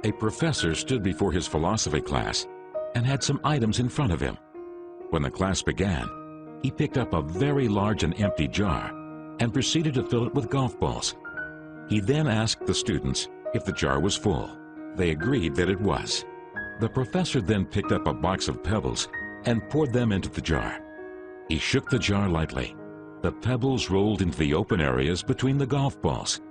A professor stood before his philosophy class and had some items in front of him. When the class began, he picked up a very large and empty jar and proceeded to fill it with golf balls. He then asked the students if the jar was full. They agreed that it was. The professor then picked up a box of pebbles and poured them into the jar. He shook the jar lightly. The pebbles rolled into the open areas between the golf balls.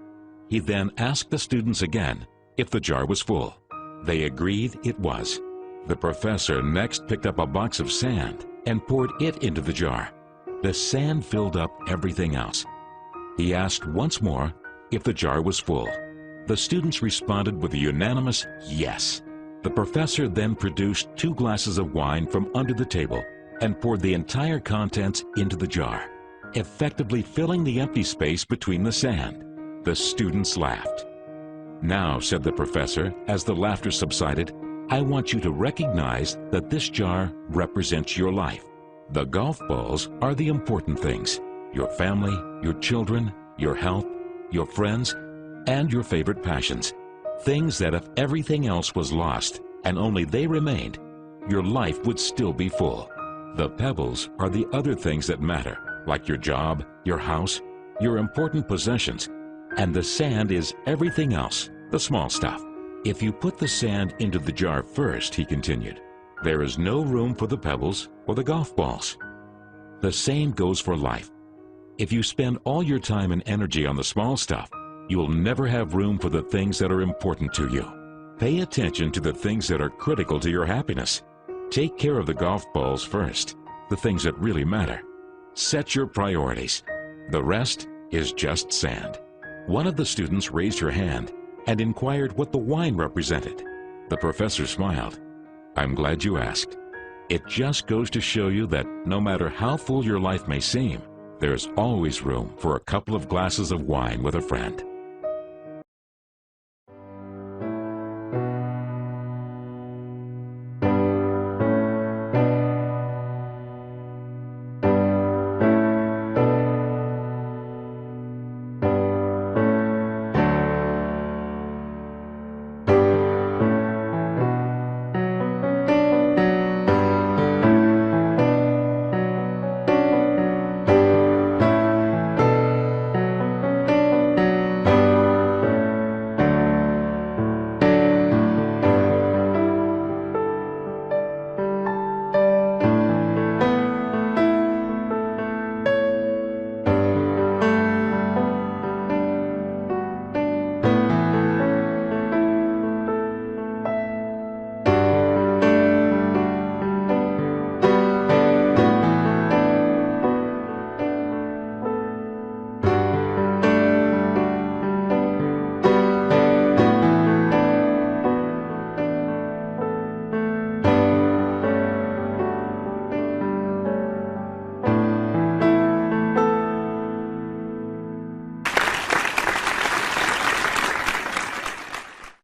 He then asked the students again if the jar was full. They agreed it was. The professor next picked up a box of sand and poured it into the jar. The sand filled up everything else. He asked once more if the jar was full. The students responded with a unanimous yes. The professor then produced 2 glasses of wine from under the table and poured the entire contents into the jar, effectively filling the empty space between the sand. The students laughed. "Now," said the professor, as the laughter subsided, "I want you to recognize that this jar represents your life. The golf balls are the important things: your family, your children, your health, your friends, and your favorite passions. Things that if everything else was lost and only they remained, your life would still be full. The pebbles are the other things that matter, like your job, your house, your important possessions, and the sand is everything else, the small stuff. If you put the sand into the jar first," he continued, "there is no room for the pebbles or the golf balls." The same goes for life. If you spend all your time and energy on the small stuff, you will never have room for the things that are important to you. Pay attention to the things that are critical to your happiness. Take care of the golf balls first, the things that really matter. Set your priorities. The rest is just sand. One of the students raised her hand and inquired what the wine represented. The professor smiled. "I'm glad you asked. It just goes to show you that no matter how full your life may seem, there's always room for a couple of glasses of wine with a friend."